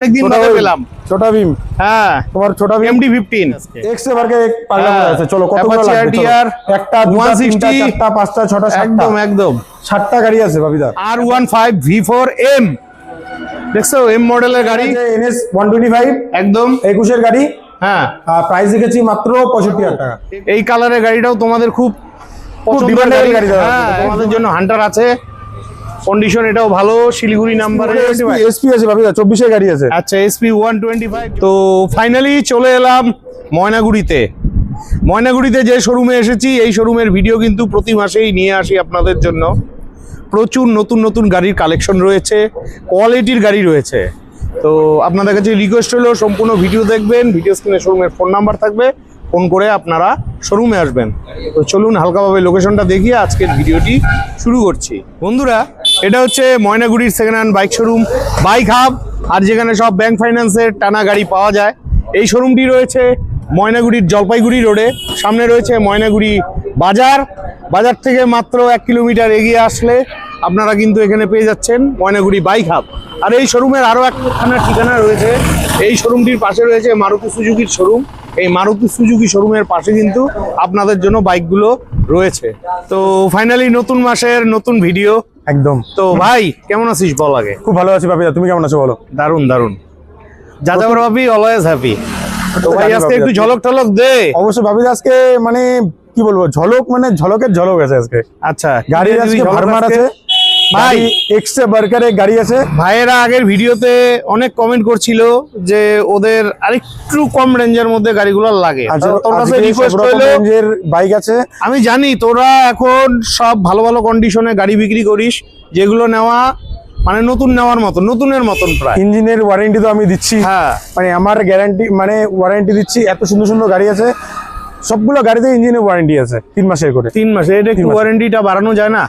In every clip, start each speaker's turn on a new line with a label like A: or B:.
A: একদিন বাদে পেলাম
B: ছোটা ভীম।
A: হ্যাঁ
B: তোমার ছোটা ভীম
A: MD-15
B: এক্স এ বারকে এক পাগলা আছে। চলো কতগুলো
A: Apache
B: লাগবে?
A: RTR,
B: একটা, দুটা, তিনটা,
A: 160,
B: চারটা, পাঁচটা, ছটা, সাতটা,
A: একদম
B: 7টা গাড়ি আছে বাবিদা।
A: R15 V4M দেখছো এম মডেলের গাড়ি
B: NS 125
A: একদম
B: 21 এর গাড়ি।
A: হ্যাঁ
B: প্রাইস দেখেছি মাত্র 65,000 টাকা।
A: এই কালারের গাড়িটাও তোমাদের খুব পছন্দের
B: ডিমান্ডের
A: গাড়ি
B: গাড়ি দাদা।
A: হ্যাঁ তোমাদের জন্য হান্টার আছে, কন্ডিশন এটাও ভালো, শিলিগুড়ি নাম্বারে
B: এসপি আছে বাবিদা, 24 এর গাড়ি আছে।
A: আচ্ছা SP 125। তো ফাইনালি চলে এলাম ময়নাগুড়িতে। ময়নাগুড়িতে যে শোরুমে এসেছি এই শোরুমের ভিডিও কিন্তু প্রতি মাসেই নিয়ে আসি আপনাদের জন্য। প্রচুর নতুন নতুন গাড়ির কালেকশন রয়েছে, কোয়ালিটির গাড়ি রয়েছে। তো আপনাদের কাছে রিকোয়েস্ট হলো সম্পূর্ণ ভিডিও দেখবেন, ভিডিও স্ক্রিনে শোরুমের ফোন নাম্বার থাকবে, ফোন করে আপনারা শোরুমে আসবেন। তো চলুন হালকাভাবে লোকেশনটা দেখিয়ে আজকের ভিডিওটি শুরু করছি। বন্ধুরা এটা হচ্ছে ময়নাগুড়ির second hand bike showroom bike hub, আর যেখানে সব ব্যাংক ফাইন্যান্সের টানা গাড়ি পাওয়া যায়। এই শোরুমটি রয়েছে ময়নাগুড়ির জলপাইগুড়ি রোডে, সামনে রয়েছে ময়নাগুড়ি বাজার। বাজার থেকে মাত্র 1 কিলোমিটার এগিয়ে আসলে আপনারা কিন্তু এখানে পেয়ে যাচ্ছেন ময়নাগুড়ি বাইক হাব। আর এই শোরুমের আরও একখানা ঠিকানা রয়েছে, এই শোরুমটির পাশে রয়েছে মারুতি সুজুকির শোরুম। এই মারুতি সুজুকি শোরুমের পাশে কিন্তু আপনাদের জন্য বাইকগুলো রয়েছে। তো ফাইনালি নতুন মাসের নতুন ভিডিও
B: একদম।
A: তো ভাই কেমন আছিস বল আগে?
B: খুব ভালো আছি বাবিদা, তুমি কেমন আছো বলো?
A: দারুন দারুন, যাযাবর ভাবি অলওয়েজ হ্যাপি। তো ভাই আজকে একটু ঝলক টলক দে।
B: অবশ্যই বাবিদা, আজকে মানে কি বলবো, ঝলক মানে ঝলকের ঝলক আছে আজকে।
A: আচ্ছা
B: গাড়ি আজকে ভার্মার আছে ভাই, এক্স এ বারকারের গাড়ি আছে।
A: ভাইয়েরা আগের ভিডিওতে অনেক কমেন্ট করছিল যে ওদের আরেকটু কম রেঞ্জের মধ্যে গাড়িগুলো লাগে। তোর কাছে রিকোয়েস্ট হলো,
B: রেঞ্জের বাইক আছে।
A: আমি জানি তোরা এখন সব ভালো ভালো কন্ডিশনে গাড়ি বিক্রি করিস, যেগুলো নেওয়া মানে নতুন নেওয়ার মতো, নতুনের মতন প্রায়।
B: ইঞ্জিনের ওয়ারেন্টি তো আমি দিচ্ছি,
A: হ্যাঁ
B: মানে আমার গ্যারান্টি মানে ওয়ারেন্টি দিচ্ছি। এত সুন্দর সুন্দর গাড়ি আছে, সবগুলো গাড়িতে ইঞ্জিনের ওয়ারেন্টি আছে 3 মাসের করে।
A: 3 মাসে এটা একটু ওয়ারেন্টিটা বাড়ানো যায় না?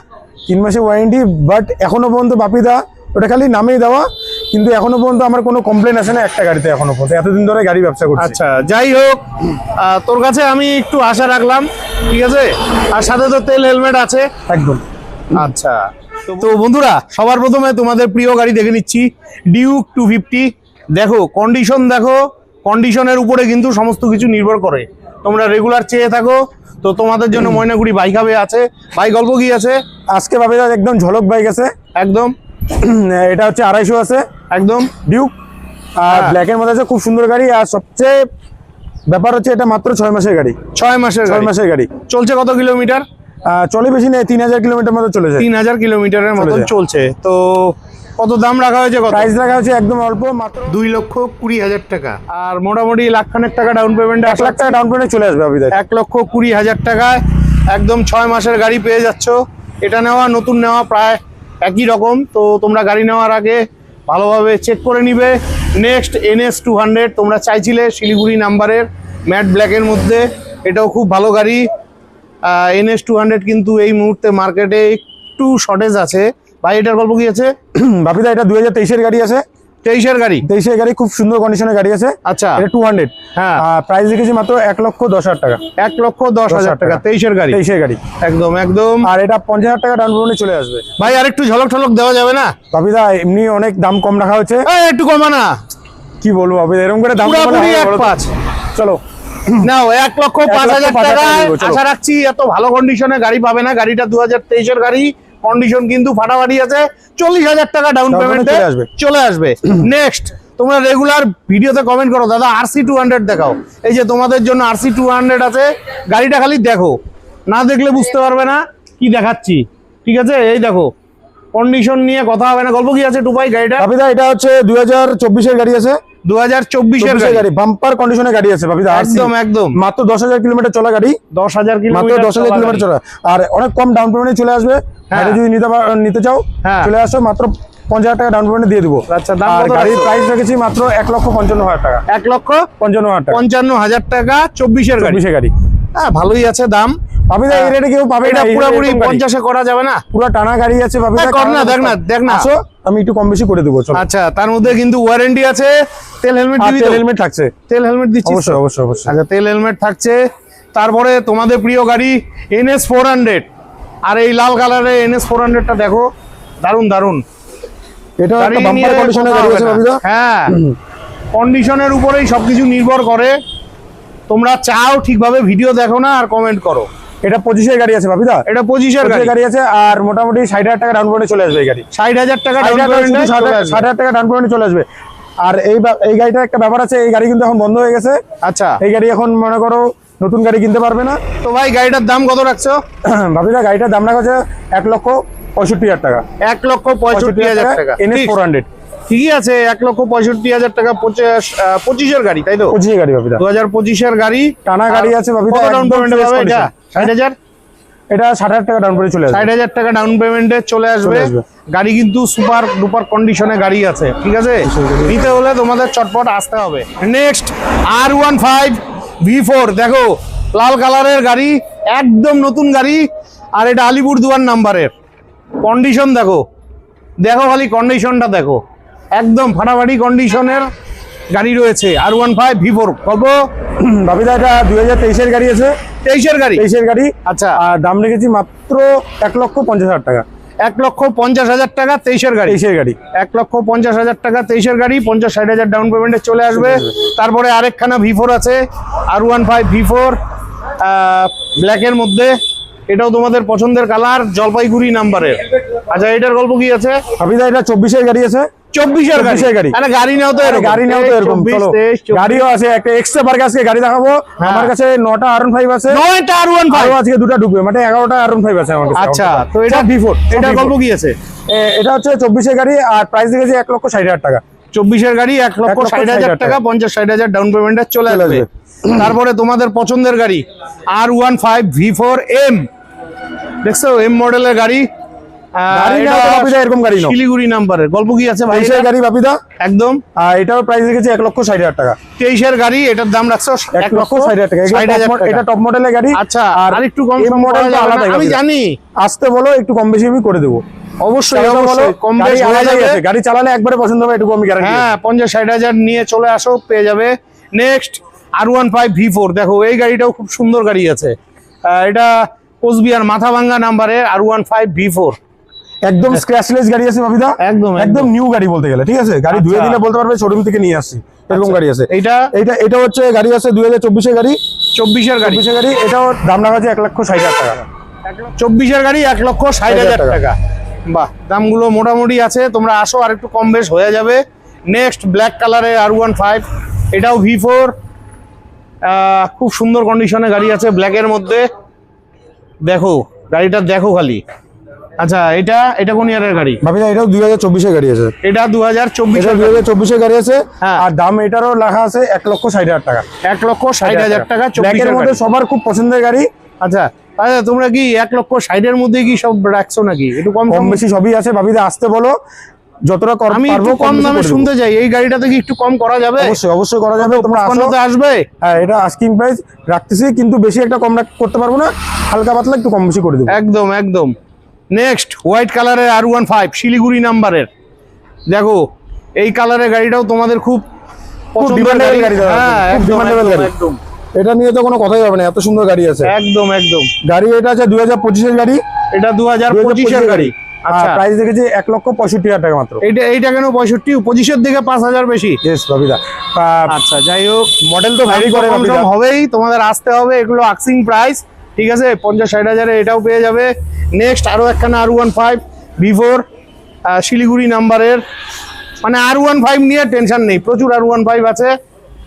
B: 3 মাসের ওয়ারেন্টি, বাট এখনো পর্যন্ত বাপিদা ওটা খালি নামেই দেওয়া, কিন্তু এখনো পর্যন্ত আমার কোনো কমপ্লেন আসে না একটা গাড়িতে এখনো পর্যন্ত, এতদিন ধরে গাড়ি ব্যবসা করছি।
A: আচ্ছা যাই হোক, তোর কাছে আমি একটু আশা রাখলাম, ঠিক আছে। আর সাথে তো তেল হেলমেট আছে
B: একদম।
A: আচ্ছা তো বন্ধুরা সবার প্রথমে তোমাদের প্রিয় গাড়ি দেখে নিচ্ছি, ডিউক 250। দেখো কন্ডিশন, দেখো কন্ডিশনের উপরে কিন্তু সমস্ত কিছু নির্ভর করে। তোমরা রেগুলার চেয়ে থাকো, তো তোমাদের জন্য ময়নাগুড়ি বাইক হাবে আছে। বাইক অল্প কি আছে
B: আজকে বাবিদা একদম ঝলক বাইক আছে
A: একদম।
B: এটা হচ্ছে 250 আছে
A: একদম
B: ডিউক, আর ব্ল্যাকের মধ্যে আছে, খুব সুন্দর গাড়ি। আর সবচেয়ে ব্যাপার হচ্ছে এটা মাত্র 6 মাসের গাড়ি।
A: 6 মাসের গাড়ি। চলছে কত কিলোমিটার?
B: চলে বেশি নেই, 3000 কিলোমিটার মতো চলেছে।
A: 3000 কিলোমিটারের মতন চলছে। তো কত দাম রাখা হয়েছে? কত
B: প্রাইস রাখা হয়েছে? একদম অল্প, মাত্র
A: 2,20,000 টাকা। আর মোটামুটি 1,00,000 টাকা ডাউন পেমেন্ট।
B: 1 লাখ টাকা ডাউন পেমেন্ট চলে আসবে বাবিদা।
A: 1,20,000 টাকায় একদম 6 মাসের গাড়ি পেয়ে যাচ্ছ। এটা নেওয়া নতুন নেওয়া প্রায় একই রকম। তো তোমরা গাড়ি নেওয়ার আগে ভালোভাবে চেক করে নিবে। নেক্সট NS 200 তোমরা চাইছিলে শিলিগুড়ি নাম্বারের ম্যাট ব্ল্যাকের মধ্যে, এটাও খুব ভালো গাড়ি। NS 200 কিন্তু এই মুহূর্তে মার্কেটে একটু শর্টেজ আছে। ভাই এটার গল্প কি আছে?
B: বাপিদা এটা 2023 এর গাড়ি আছে।
A: 23 গাড়ি?
B: 23 গাড়ি, খুব সুন্দর কন্ডিশনের গাড়ি আছে।
A: আচ্ছা
B: এটা 200।
A: হ্যাঁ
B: প্রাইস দেখেছি মাত্র 1,10,000 টাকা।
A: 1,10,000 টাকা 23 গাড়ি।
B: 23 গাড়ি
A: একদম একদম।
B: আর এটা 50,000 টাকা ডাউন পেমেন্টে চলে আসবে।
A: ভাই আর একটু ঝলক ঠলক দেওয়া যাবে না?
B: বাপিদা এমনি অনেক দাম কম রাখা হচ্ছে,
A: একটু কমা না।
B: কি বলবো বাপিদা, এরকম করে দাম
A: পুরোপুরি 1,5।
B: চলো
A: নাও 1,05,000 টাকা আশা রাখছি। এত ভালো কন্ডিশনে গাড়ি পাবে না। গাড়িটা 2023 গাড়ি, কন্ডিশন কিন্তু ফাটাফাটি আছে। 40,000 টাকা ডাউন পেমেন্টে চলে আসবে। নেক্সট তোমরা রেগুলার ভিডিওতে কমেন্ট করো দাদা RC 200 দেখাও। এই যে তোমাদের জন্য RC 200 আছে। গাড়িটা খালি দেখো, না দেখলে বুঝতে পারবে না কি দেখাচ্ছি, ঠিক আছে। এই দেখো কন্ডিশন নিয়ে কথা হবে না। গল্প কি আছে টুপাই গাড়িটা?
B: বাপিদা এটা হচ্ছে 2024 এর গাড়ি আছে।
A: 2024 এর গাড়ি,
B: বাম্পার কন্ডিশনের গাড়ি আছে বাপিদা।
A: একদম একদম।
B: মাত্র 10,000 কিলোমিটার চলা গাড়ি।
A: 10,000
B: মাত্র 10,000 কিলোমিটার চলা, আর অনেক কম ডাউন পেমেন্টে চলে আসবে। যদি নিতে চাও চলে আসো, মাত্র 50,000 টাকা ডাউন পেমেন্ট দিয়ে দেবো।
A: আচ্ছা দাম
B: আর
A: কত?
B: গাড়ির প্রাইস রেখেছি মাত্র 1,55,000 টাকা।
A: 1,55,000 টাকা 24 এর গাড়ি। হ্যাঁ ভালোই আছে দাম।
B: বাপিদা এই রেটে কেউ পাবে না,
A: পুরোপুরি 50 এ করা যাবে না?
B: পুরো টানা গাড়ি আছে বাপিদা।
A: কর না, দেখ না
B: আসো, আমি একটু কম বেশি করে দেবো।
A: আচ্ছা তার মধ্যে কিন্তু ওয়ারেন্টি আছে। তেল হেলমেট দিবি?
B: তেল হেলমেট থাকছে।
A: তেল হেলমেট দিচ্ছি
B: অবশ্যই অবশ্যই অবশ্যই।
A: আচ্ছা তেল হেলমেট থাকছে। তারপরে তোমাদের প্রিয় গাড়ি NS 400। আর এই লাল কালারের NS 400টা দেখো, দারুন দারুন।
B: এটা
A: গাড়ি
B: একটা
A: নিয়ে
B: বাম্পার কন্ডিশনে
A: কথা
B: গাড়ি
A: হবে
B: আছে
A: না।
B: বাবিদা।
A: হ্যাঁ, কন্ডিশনের উপরেই সবকিছু নির্ভর করে। তোমরা চাও ঠিকভাবে ভিডিও দেখো না আর কমেন্ট করো।
B: এটা 25-এর গাড়ি আছে বাবিদা।
A: এটা 25-এর
B: 25-এর গাড়ি আছে, আর মোটামুটি 60,000 টাকা ডাউন পেমেন্টে চলে আসবে এই গাড়ি।
A: 60,000 টাকা ডাউন পেমেন্টে
B: 60,000 টাকা ডাউন পেমেন্টে চলে আসবে। আর এই গাড়িটার একটা ব্যাপার আছে, এই গাড়ি কিন্তু এখন বন্ধ হয়ে গেছে।
A: আচ্ছা,
B: এই গাড়ি এখন মনে করো নতুন গাড়ি কিনতে পারবে না।
A: তো ভাই গাড়িটার দাম কত রাখছো?
B: বাবিদা গাড়িটার দাম রাখা আছে 1,65,000 টাকা।
A: 1,65,000 টাকা
B: NS 400
A: ঠিকই আছে। 1,65,000 টাকা 25-এর গাড়ি, তাই তো?
B: 25-এর গাড়ি বাবিদা।
A: 2025-এর গাড়ি,
B: টানা গাড়ি আছে বাবিদা।
A: কত ডাউন
B: একদম
A: পেমেন্টে
B: fresh
A: পাবে এটা?
B: condition।
A: 60,000?
B: এটা 60,000 টাকা ডাউন পেমেন্টে চলে আসবে।
A: 60,000 টাকা ডাউন পেমেন্টে চলে আসবে।
B: চলে আসবে।
A: গাড়ি কিন্তু সুপার ডুপার কন্ডিশনে গাড়ি আছে, ঠিক আছে? নিতে হলে তোমাদের চটপট আসতে হবে। নেক্সট R15 V4, দেখো লাল কালারের গাড়ি, একদম নতুন গাড়ি। আর এটা আলিপুরদুয়ার নাম্বারের। কন্ডিশন দেখো, দেখো খালি কন্ডিশনটা দেখো, একদম ফাটাফাটি কন্ডিশনের গাড়ি রয়েছে। R15 V4 কত?
B: বাবিদা এটা 2023-এর গাড়ি আছে।
A: 23-এর গাড়ি?
B: 23-এর গাড়ি।
A: আচ্ছা,
B: আর দাম রেখেছি মাত্র 1,50,000 টাকা।
A: 1,50,000 টাকা 23-এর গাড়ি।
B: 23-এর গাড়ি
A: 1,50,000 টাকা 23-এর গাড়ি, 50-60,000 ডাউন পেমেন্টে চলে আসবে। তারপরে আরেকখানা V4 আছে, R15 V4 ব্ল্যাকের মধ্যে। এটাও তোমাদের পছন্দের কালার, জলপাইগুড়ি নাম্বারের। আচ্ছা, এটার গল্প কি আছে?
B: বাবিদা এটা 24-এর গাড়ি আছে।
A: 24-এর গাড়ি?
B: 24-এর গাড়ি।
A: আরে গাড়ি নাও তো এরকম,
B: গাড়ি নাও তো এরকম।
A: 24,
B: চলো
A: 23, 24।
B: গাড়িও আছে, একটা এক্সট্রা পার্কে আজকে গাড়ি দেখাবো। আমার কাছে 9টা R15 আছে।
A: 9টা R15?
B: আরো আজকে 2টা ঢুকবে, মানে 11টা R15 আছে আমার কাছে।
A: আচ্ছা, তো এটা
B: V4।
A: এটার গল্প কি আছে?
B: এটা হচ্ছে 24-এর গাড়ি, আর প্রাইস দেখেছি 1,60,000 টাকা।
A: 24-এর গাড়ি, 1,60,000 টাকা, 50-60,000 ডাউন পেমেন্টে চলে আসবে। তারপরে তোমাদের পছন্দের গাড়ি R15 V4 M, দেখছো M মডেলের গাড়ি।
B: গাড়ি নাও তো বাপিদা, এরকম গাড়ি নাও।
A: শিলিগুড়ি নাম্বারের। গল্প কি আছে ভাই?
B: 23-এর গাড়ি বাপিদা
A: একদম।
B: আর এটাও প্রাইস দেখেছি 1,60,000 টাকা।
A: 23-এর গাড়ি, এটার দাম রাখছো
B: 1,60,000 টাকা।
A: 60,000 টাকা।
B: এটা টপ মডেলের গাড়ি।
A: আচ্ছা,
B: আর
A: আর একটু কম
B: M মডেল তো আলাদা।
A: আমি জানি,
B: আসতে বলো, একটু কম বেশি আমি করে দেবো।
A: অবশ্যই
B: বলো,
A: অবশ্যই কম
B: গাড়ি
A: বেশি হয়ে
B: আলাদাই
A: যাবে।
B: আছে। গাড়ি চালালে একবারে পছন্দ হবে, এটুকু আমি গ্যারান্টি।
A: হ্যাঁ, 50-60,000 নিয়ে চলে আসো, পেয়ে যাবে। নেক্সট R15 V4, দেখো এই গাড়িটাও খুব সুন্দর গাড়ি আছে। এটা কোচবিহার মাথাভাঙ্গা নাম্বারে R15 V4,
B: একদম স্ক্র্যাচলেস গাড়ি আছে বাবিদা।
A: একদম
B: একদম নিউ গাড়ি বলতে গেলে, ঠিক আছে? গাড়ি ধুয়ে
A: আচ্ছা।
B: দিলে বলতে পারবে শোরুম থেকে নিয়ে আসছি, এরকম গাড়ি আছে।
A: এইটা
B: এটা হচ্ছে গাড়ি আছে 2024-এর গাড়ি।
A: 24-এর গাড়ি?
B: 24-এর গাড়ি। এটাও দাম রাখা আছে 1,60,000 টাকা।
A: 24-এর গাড়ি 1,60,000 টাকা। বাহ, দামগুলো মোটামুটি আছে। তোমরা আসো, আর একটু কম বেশ হয়ে যাবে। নেক্সট ব্ল্যাক কালারের R15, এটাও V4, খুব সুন্দর কন্ডিশনে গাড়ি আছে ব্ল্যাকের মধ্যে। দেখো গাড়িটা দেখো খালি। আচ্ছা, এটা কোন ইয়ারের গাড়ি?
B: বাবিদা এটাও 2024-এর গাড়ি আছে।
A: এটা 2024-এর।
B: 2024-এর গাড়ি আছে।
A: হ্যাঁ।
B: আর দাম এটারও লেখা আছে 1,60,000 টাকা।
A: 1,60,000 টাকা।
B: ব্ল্যাকের
A: 24-এর
B: মধ্যে
A: গাড়ি।
B: সবার খুব পছন্দের গাড়ি।
A: আচ্ছা, আচ্ছা, তোমরা কি 1,60,000-এর মধ্যে কি সব রাখছো নাকি? একটু কম
B: কম বেশি সবই আছে বাবিদা, আসতে বলো, যতটা
A: আমি
B: পারবো
A: একটু কম দামে শুনতে চাই। এই গাড়িটাতে কি একটু কম করা যাবে?
B: অবশ্যই অবশ্যই করা যাবে, তোমরা আসো।
A: কত আসবে?
B: হ্যাঁ, এটা আস্কিং প্রাইস রাখতেছি, কিন্তু বেশি একটা কম করতে পারবো না, হালকা পাতলা একটু কম বেশি করে দেবো।
A: একদম একদম। নেক্সট হোয়াইট কালারের R15 শিলিগুড়ি নাম্বারের। দেখো এই কালারের গাড়িটাও তোমাদের খুব পছন্দের
B: demandable
A: গাড়ি।
B: গাড়ি দাদা,
A: হ্যাঁ,
B: খুব
A: একদম
B: demandable
A: একদম,
B: গাড়ি।
A: একদম
B: এটা নিয়ে তো কোনো কথাই হবে না, এত সুন্দর গাড়ি আছে।
A: একদম একদম।
B: গাড়ি এটা আছে 2025-এর গাড়ি।
A: এটা 2025-এর গাড়ি। আচ্ছা,
B: প্রাইস দেখেছি 1,65,000 টাকা মাত্র।
A: এইটা কেন 65? 25-এর দিকে 5,000 বেশি?
B: ইয়েস বাবিদা।
A: আচ্ছা, যাই হোক,
B: মডেল তো ভ্যারি করে বাবিদা।
A: হবেই, তোমাদের আসতে হবে। এগুলো আস্কিং প্রাইস, ঠিক আছে? 50-60,000-এ এটাও পেয়ে যাবে। নেক্সট আরো একখানা R15 V4 শিলিগুড়ি নাম্বারের। মানে R15 নিয়ে টেনশন নেই, প্রচুর R15 আছে।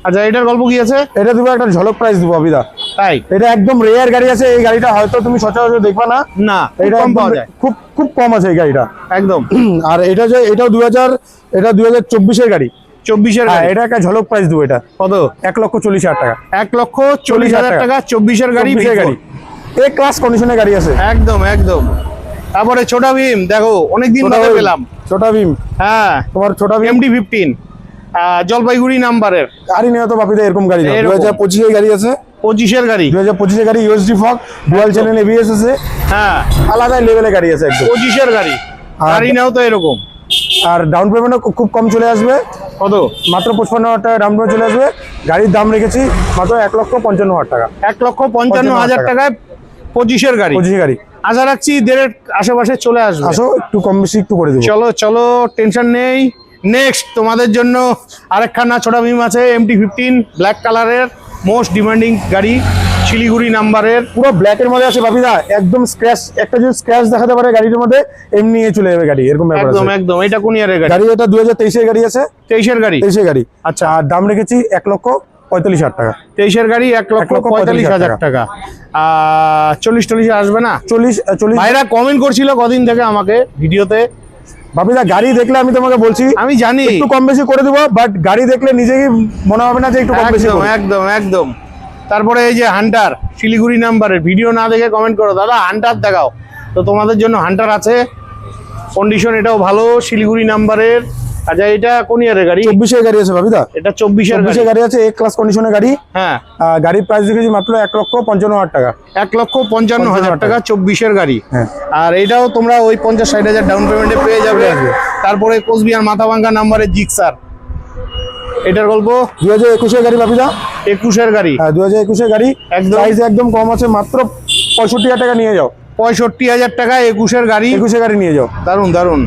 A: আচ্ছা, এটার গল্প কি আছে?
B: এটা দেবো একটা ঝলক প্রাইস দেবো বাবিদা।
A: তাই?
B: এটা একদম রেয়ার গাড়ি আছে, এই গাড়িটা হয়তো তুমি সচরাচর দেখবা না।
A: না,
B: এটা
A: কম পাওয়া যায়,
B: খুব খুব কম আছে এই গাড়িটা
A: একদম।
B: আর এটাও 2024-এর গাড়ি।
A: 24-এর
B: হ্যাঁ,
A: গাড়ি।
B: এটা একটা ঝলক প্রাইস দেবো। এটা
A: কত?
B: 1,40,000 টাকা।
A: 1,40,000 টাকা 24-এর গাড়ি।
B: 24-এর গাড়ি, এ ক্লাস কন্ডিশনের গাড়ি আছে।
A: একদম একদম। তারপরে ছোটা ভীম, দেখো অনেকদিন বাদে পেলাম।
B: ছোটা ভীম,
A: হ্যাঁ,
B: তোমার ছোটা ভীম
A: MD-15 জলপাইগুড়ি নাম্বারের।
B: গাড়ি নিয়ে তো বাপিদা এরকম গাড়ি না।
A: এরকম।
B: 2025-এর গাড়ি আছে।
A: 25-এর গাড়ি।
B: 2025-এর গাড়ি, USD fog, dual channel ABS আছে।
A: হ্যাঁ,
B: আলাদা লেভেলের গাড়ি আছে একদম।
A: 25-এর গাড়ি। গাড়ি নাও তো এরকম।
B: আর ডাউন পেমেন্টও খুব কম চলে আসবে।
A: কত?
B: মাত্র 55,000 টাকা ডাউন পেমেন্ট চলে আসবে। গাড়ির দাম রেখেছি মাত্র 1,55,000 টাকা।
A: 1,55,000 টাকায় 25-এর গাড়ি।
B: 25-এর গাড়ি।
A: আশা রাখছি দেড়ের আশেপাশে চলে আসবে।
B: আসো, একটু কম বেশি একটু করে দেবো।
A: চলো চলো, টেনশন নেই। নেক্সট তোমাদের জন্য আরেকখানা ছোটা ভীম আছে, MT-15 ব্ল্যাক কালারের, মোস্ট ডিমান্ডিং গাড়ি, শিলিগুড়ি নাম্বারের।
B: পুরো ব্ল্যাকের মধ্যে আছে বাপিদা, একদম স্ক্র্যাচ, একটা যদি স্ক্র্যাচ দেখাতে পারে গাড়ির মধ্যে এমনি চলে যাবে গাড়ি, এরকম ব্যাপার
A: একদম
B: আছে।
A: একদম। এটা কোন ইয়ারের গাড়ি?
B: গাড়ি এটা 2023 এর গাড়ি আছে।
A: 23 এর গাড়ি?
B: 23 এর গাড়ি।
A: আচ্ছা।
B: আর দাম রেখেছি 1,45,000 টাকা।
A: 23 এর গাড়ি 1,45,000 টাকা। 40 আসবে না?
B: 40
A: ভাইরা কমেন্ট করছিল কদিন থেকে আমাকে ভিডিওতে।
B: বাপিদা গাড়ি দেখলে আমি তোমাকে বলছি,
A: আমি জানি
B: একটু কম বেশি করে দেবো, বাট গাড়ি দেখলে নিজেই মনে হবে না যে একটু কম বেশি
A: একদম
B: করি।
A: একদম একদম। তারপরে এই যে হান্টার শিলিগুড়ি নাম্বারের, ভিডিও না দেখে কমেন্ট করো দাদা হান্টার দেখাও, তো তোমাদের জন্য হান্টার আছে, কন্ডিশন এটাও ভালো, শিলিগুড়ি নাম্বারের। আচ্ছা, এটা কোন ইয়ারের গাড়ি?
B: 24 এর গাড়ি আছে বাপিদা।
A: এটা 24 এর
B: 24 এর গাড়ি আছে, A ক্লাস কন্ডিশনের গাড়ি।
A: হ্যাঁ।
B: গাড়ির প্রাইস দেখেছি মাত্র 1,55,000 টাকা।
A: 1,55,000 টাকা 24 এর গাড়ি।
B: হ্যাঁ।
A: আর এটাও তোমরা ওই 50-60 ডাউন পেমেন্টে পেয়ে যাবে। তারপরে কোচবিহার মাথাভাঙ্গা নাম্বারের জিক্সার, এটার গল্প।
B: 2021 এর গাড়ি বাপিদা।
A: 21 এর গাড়ি।
B: হ্যাঁ, 2021 এর গাড়ি,
A: একদম।
B: প্রাইস একদম কম আছে, মাত্র 65,000 টাকা নিয়ে যাও।
A: 65,000 টাকা 21 এর গাড়ি।
B: 21 এর গাড়ি নিয়ে যাও।
A: দারুন দারুন।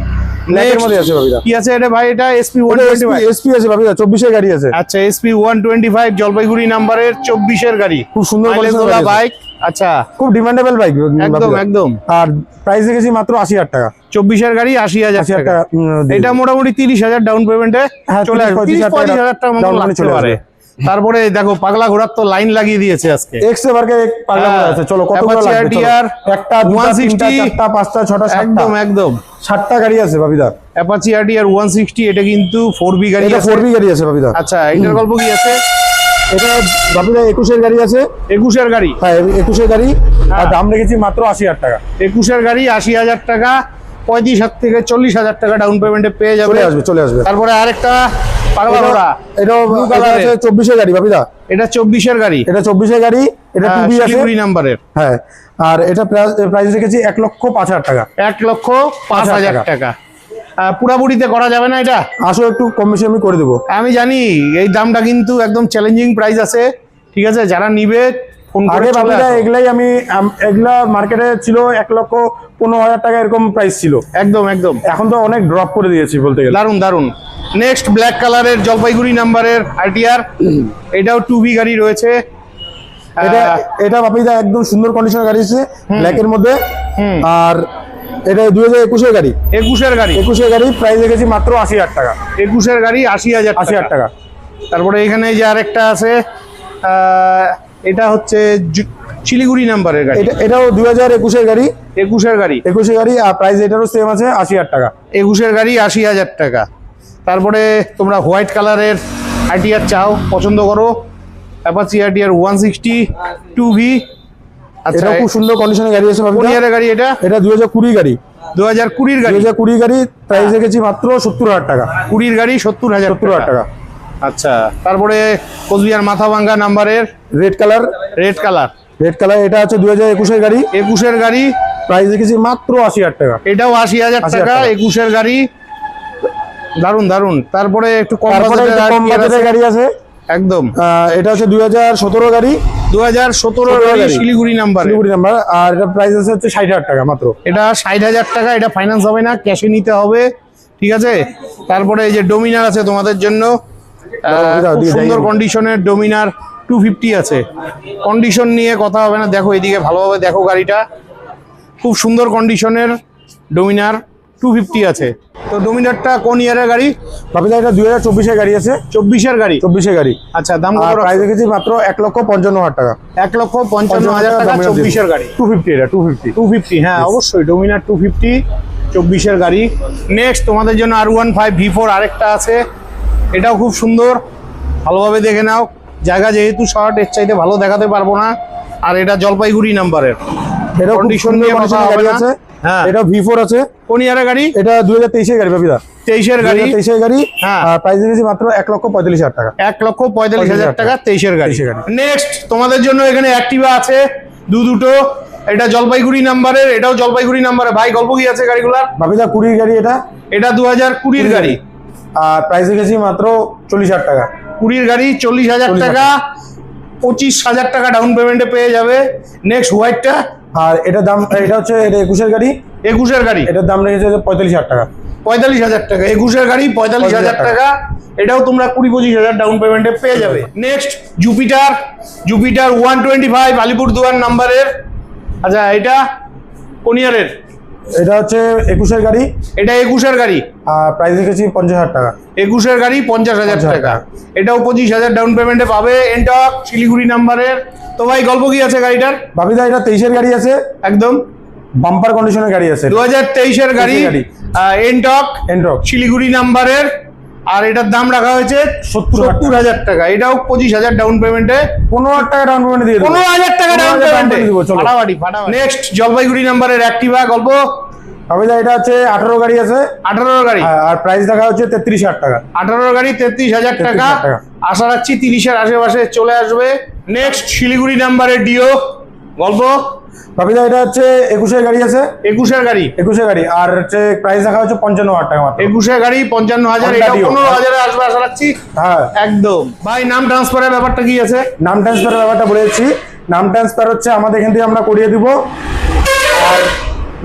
B: ব্ল্যাকের মধ্যে আছে বাপিদা।
A: কি আছে এটা ভাই? এটা SP-125।
B: এসপি আছে বাপিদা, 24 এর গাড়ি আছে।
A: আচ্ছা, SP-125 জলপাইগুড়ি নাম্বারের 24 এর গাড়ি,
B: খুব সুন্দর কন্ডিশনের গাড়ি আছে।
A: বাইক। আচ্ছা,
B: খুব ডিমান্ডেবল বাইক
A: একদম একদম।
B: আর প্রাইস দেখেছি মাত্র 80,000 টাকা।
A: 24 এর গাড়ি 80,000
B: 80,000
A: টাকা।
B: টাকা।
A: এটা মোটামুটি 30,000 ডাউন পেমেন্টে
B: হ্যাঁ,
A: চলে আসবে।
B: 30-35,000
A: টাকা মতো
B: down payment
A: লাগতে
B: চলে
A: পারে। তারপরে দেখো পাগলা ঘোড়ার তো লাইন লাগিয়ে দিয়েছে আজকে।
B: এক্সে বারকে পাগলা
A: হ্যাঁ,
B: আছে। চলো কতগুলো
A: Apache
B: লাগবে? চলো।
A: RTR,
B: একটা, দুটা,
A: 160,
B: তিনটা, চারটা, পাঁচটা, ছটা, সাতটা,
A: একদম একদম।
B: 60টা গাড়ি আছে বাপিদা।
A: Apache RTR 160, এটা কিন্তু 4B গাড়ি
B: এটা
A: আছে।
B: 4B গাড়ি আছে বাপিদা।
A: আচ্ছা, এটার গল্প কি আছে?
B: এটা বাপিদা 21 এর গাড়ি আছে।
A: 21 এর গাড়ি।
B: হ্যাঁ, 21 এর গাড়ি। আর
A: হ্যাঁ।
B: দাম রেখেছি মাত্র 80,000 টাকা।
A: 21 এর গাড়ি 80,000 টাকা, 35,000 থেকে 40,000 টাকা ডাউন পেমেন্টে পেয়ে যাবে।
B: চলে আসবে, চলে আসবে।
A: তারপরে আরেকটা পাগলা ঘোড়া,
B: এটাও
A: Blue
B: এটা
A: colour
B: আছে
A: এর।
B: 24 এর গাড়ি বাপিদা।
A: এটা 24 এর গাড়ি।
B: এটা 24 এর গাড়ি, এটা 2B আছে।
A: শিলিগুড়ি নাম্বারের।
B: হ্যাঁ, আর এটা প্রাইস রেখেছি 1,05,000 টাকা।
A: 1,05,000 টাকা। পুরাপুরিতে করা যাবে না এটা?
B: আসো, একটু কম বেশি আমি করে দেবো।
A: আমি জানি এই দামটা কিন্তু একদম চ্যালেঞ্জিং প্রাইস আছে, ঠিক আছে? যারা নিবে ফোন করে
B: আগে
A: চলে
B: বাপিদা
A: আসো।
B: এগুলাই এগুলা মার্কেটে ছিল 1,15,000 টাকা এরকম প্রাইস ছিল।
A: একদম একদম।
B: এখন তো অনেক ড্রপ করে দিয়েছি বলতে গেলে।
A: দারুন দারুন। নেক্সট ব্ল্যাক কালারের জলপাইগুড়ি নাম্বারের RTR, এটাও 2B গাড়ি রয়েছে।
B: এটা এটা বাপিদা একদম সুন্দর কন্ডিশনের গাড়ি আছে, ব্ল্যাকের মধ্যে। আর এটা 2021 এর গাড়ি।
A: 21 এর গাড়ি।
B: 21 এর গাড়ি, প্রাইস রেখেছি মাত্র 80,000 টাকা।
A: 21 এর গাড়ি 80,000
B: 80,000 টাকা।
A: তারপরে এখানে যে আরেকটা আছে, এটা হচ্ছে শিলিগুড়ি নাম্বারের গাড়ি।
B: এটাও 2021 এর গাড়ি।
A: 21 এর গাড়ি।
B: 21 এর গাড়ি, আর প্রাইস এটারও সেম আছে, 80,000 টাকা।
A: 21 এর গাড়ি 80,000 টাকা। তারপরে তোমরা হোয়াইট কালারের RTR চাও, পছন্দ করো, Apache RTR 160 2B। আচ্ছা,
B: এটা খুব সুন্দর কন্ডিশনের গাড়ি আছে
A: কোন
B: বাপিদা।
A: ইয়ারের গাড়ি এটা?
B: এটা 2020 গাড়ি।
A: 2020 গাড়ি।
B: 2020 গাড়ি, প্রাইস রেখেছি মাত্র 70,000 টাকা।
A: 20 গাড়ি 70,000
B: 70,000 টাকা।
A: আচ্ছা, তারপরে কোচবিহার মাথাভাঙ্গা নাম্বারের
B: red colour.
A: Red colour.
B: Red colour, এটা হচ্ছে 2021 এর গাড়ি।
A: 21 এর গাড়ি,
B: প্রাইস রেখেছি মাত্র 80,000 টাকা।
A: এটাও 80,000
B: 80,000
A: টাকা।
B: টাকা।
A: 21 এর গাড়ি, দারুন দারুন। তারপরে একটু কম
B: তারপরে একটু কম বাজেটের গাড়ি আছে।
A: একদম।
B: এটা হচ্ছে 2017 গাড়ি।
A: 2017 গাড়ি,
B: গাড়ি।
A: শিলিগুড়ি নাম্বার।
B: শিলিগুড়ি নাম্বার। আর এটা প্রাইস আছে হচ্ছে 60,000 টাকা মাত্র।
A: এটা 60,000 টাকা। এটা ফাইন্যান্স হবে না, ক্যাশে নিতে হবে, ঠিক আছে? তারপরে এই যে ডোমিনার আছে তোমাদের জন্য, খুব সুন্দর কন্ডিশনের ডোমিনার 250 আছে। কন্ডিশন নিয়ে কথা হবে না, দেখো এদিকে ভালোভাবে দেখো গাড়িটা, খুব সুন্দর কন্ডিশনের ডোমিনার 250 আছে। তো ডোমিনারটা কোন ইয়ারের গাড়ি?
B: বাপিদা এটা 2024 এর গাড়ি আছে।
A: 24 এর গাড়ি।
B: 24 এর গাড়ি।
A: আচ্ছা, দাম কত?
B: প্রাইস রেখেছি মাত্র 1,55,000 টাকা।
A: 1,55,000 টাকা 24 এর গাড়ি।
B: 250 এটা 250।
A: 250, হ্যাঁ অবশ্যই ডোমিনার 250 24 এর গাড়ি। নেক্সট তোমাদের জন্য R15 V4 আরেকটা আছে, এটাও খুব সুন্দর, ভালোভাবে দেখে নাও। জায়গা যেহেতু শর্ট, এর চাইতে ভালো দেখাতে পারবো না। আর এটা জলপাইগুড়ি নাম্বারের।
B: এটা
A: কন্ডিশন নিয়ে কথা হবে
B: গাড়ি
A: না।
B: আছে।
A: হ্যাঁ,
B: এটা V4 আছে।
A: কোন ইয়ারের গাড়ি?
B: এটা 2023 এর গাড়ি বাপিদা।
A: 23 এর গাড়ি।
B: 2023 এর গাড়ি।
A: হ্যাঁ।
B: আর প্রাইস রেখেছি মাত্র 1,45,000 টাকা।
A: 1,45,000 টাকা 23 এর গাড়ি।
B: 23 এর গাড়ি।
A: নেক্সট তোমাদের জন্য এখানে অ্যাক্টিভা আছে দুটো। এটা জলপাইগুড়ি নাম্বারের, এটাও জলপাইগুড়ি নাম্বারে। ভাই গল্প কি আছে গাড়িগুলার?
B: বাপিদা 20 গাড়ি এটা।
A: এটা 2020 এর গাড়ি।
B: আর প্রাইস রেখেছি মাত্র 40,000 টাকা।
A: 20 গাড়ি 40,000 টাকা। 25,000 টাকা ডাউন পেমেন্টে পেয়ে যাবে। নেক্সট হোয়াইটটা
B: আর এটার দাম, এটা হচ্ছে এটা 21-এর গাড়ি।
A: 21-এর গাড়ি,
B: এটার দাম রেখেছে 45,000 টাকা।
A: 45,000 টাকা। 21-এর গাড়ি 45,000 টাকা। এটাও তোমরা 20-25,000 ডাউন পেমেন্টে পেয়ে যাবে। নেক্সট জুপিটার, জুপিটার 125 আলিপুরদুয়ার নাম্বারের। আচ্ছা, এটা কোন ইয়ারের?
B: এটা হচ্ছে 21-এর গাড়ি।
A: এটা 21-এর গাড়ি,
B: আর প্রাইস রেখেছি 50,000 টাকা।
A: 21-এর গাড়ি 50,000 টাকা। এটাও 25,000 ডাউন পেমেন্টে পাবে। এনটক শিলিগুড়ি নাম্বারের। তো ভাই গল্প কি আছে গাড়িটার?
B: বাপিদা এটা 23-এর গাড়ি আছে,
A: একদম
B: বাম্পার কন্ডিশনের গাড়ি আছে।
A: 2023-এর গাড়ি, এনটক
B: এন্ড্রক
A: শিলিগুড়ি নাম্বারের। আর এটার দাম রাখা হয়েছে 70,000 টাকা। এটাও 25,000 ডাউন পেমেন্টে,
B: 15,000 টাকা ডাউন পেমেন্ট দিয়ে দেবো।
A: 15,000 টাকা ডাউন
B: 15,000
A: পেমেন্টে
B: দিব, চলো।
A: ফাটাফাটি ফাটাফাটি। নেক্সট জলপাইগুড়ি নাম্বারের অ্যাক্টিভা। গল্প
B: বাপিদা এটা হচ্ছে 18 গাড়ি আছে,
A: 18-এর গাড়ি,
B: আর প্রাইস দেখা হচ্ছে 33,000 টাকা।
A: 18-এর গাড়ি 33,000 টাকা।
B: 33,000 টাকা।
A: আশা রাখছি 30-এর আশেপাশে চলে আসবে। নেক্সট শিলিগুড়ি নাম্বারের ডিও। গল্প
B: বাপিদা এটা হচ্ছে 21-এর গাড়ি আছে,
A: 21-এর গাড়ি,
B: 21-এর গাড়ি, আর হচ্ছে প্রাইস দেখা হচ্ছে 55,000 টাকা মাত্র।
A: 21-এর গাড়ি 55,000।
B: Honda
A: এটাও
B: Dio।
A: 15,000-এ আসবে আশা রাখছি।
B: হ্যাঁ,
A: একদম। ভাই নাম ট্রান্সফারের ব্যাপারটা কি আছে?
B: নাম ট্রান্সফারের ব্যাপারটা বলে দিচ্ছি। নাম ট্রান্সফার হচ্ছে আমাদের এখান থেকে আমরা করিয়ে দিব, আর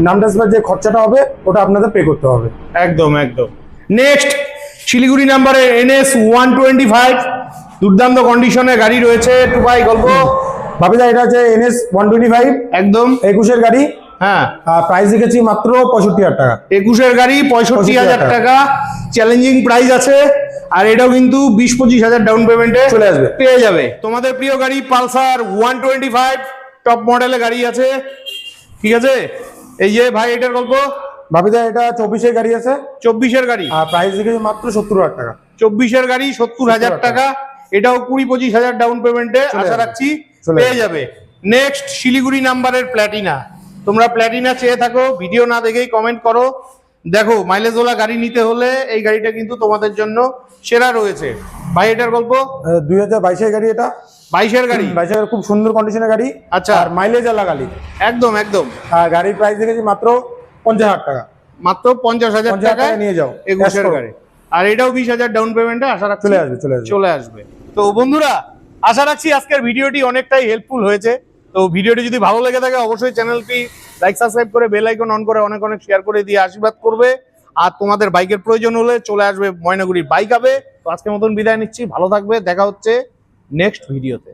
B: নাম ট্রান্সফার যে খরচাটা হবে ওটা আপনাদের পে করতে হবে।
A: একদম একদম। নেক্সট শিলিগুড়ি নাম্বারের NS 125 দুর্দান্ত কন্ডিশনে গাড়ি রয়েছে। একটু ভাই গল্প।
B: বাপিদা এটা হচ্ছে NS 125
A: একদম
B: 21-এর গাড়ি,
A: হ্যাঁ,
B: আর প্রাইস রেখেছি মাত্র 65,000 টাকা।
A: 21-এর গাড়ি 65,000 টাকা। চ্যালেঞ্জিং প্রাইস আছে। আর এটাও কিন্তু 20-25,000 ডাউন পেমেন্টে
B: চলে আসবে।
A: পেয়ে যাবে। তোমাদের প্রিয় গাড়ি পালসার 125 টপ মডেলের গাড়ি আছে, ঠিক আছে। এই যে ভাই এটার গল্প।
B: বাপিদা এটা 24-এর গাড়ি আছে,
A: 24-এর গাড়ি,
B: আর প্রাইস রেখেছি মাত্র 70,000 টাকা।
A: 24-এর গাড়ি 70,000 টাকা। এটাও 20-25,000 ডাউন পেমেন্টে আশা রাখছি পেয়ে যাবে। নেক্সট শিলিগুড়ি নাম্বারের প্ল্যাটিনা। তোমরা প্ল্যাটিনা চেয়ে থাকো, ভিডিও না দেখেই কমেন্ট করো। দেখো মাইলেজওয়ালা গাড়ি নিতে হলে এই গাড়িটা কিন্তু তোমাদের জন্য সেরা রয়েছে। ভাই এটার গল্প।
B: 2022-এর গাড়ি, এটা
A: 22-এর গাড়ি,
B: 22-এর খুব সুন্দর কন্ডিশনের গাড়ি।
A: আচ্ছা।
B: আর মাইলেজ আলা গাড়ি।
A: একদম একদম।
B: আর গাড়ির প্রাইস রেখেছি মাত্র 50,000 টাকা।
A: মাত্র 50,000 টাকা
B: নিয়ে যাও।
A: 21-এর গাড়ি। আর এটাও 20,000 ডাউন পেমেন্টে আশা রাখছি চলে আসবে। তো বন্ধুরা, আশা রাখছি আজকের ভিডিওটি অনেকটাই হেল্পফুল হয়েছে। তো ভিডিওটি যদি ভালো লেগে থাকে অবশ্যই চ্যানেলটি লাইক সাবস্ক্রাইব করে বেল আইকন অন করে অনেক অনেক শেয়ার করে দিয়ে আশীর্বাদ করবে। আর তোমাদের বাইকের প্রয়োজন হলে চলে আসবে ময়নাগুড়ির বাইক হবে। তো আজকের মতন বিদায় নিচ্ছি, ভালো থাকবে, দেখা হচ্ছে নেক্সট ভিডিওতে।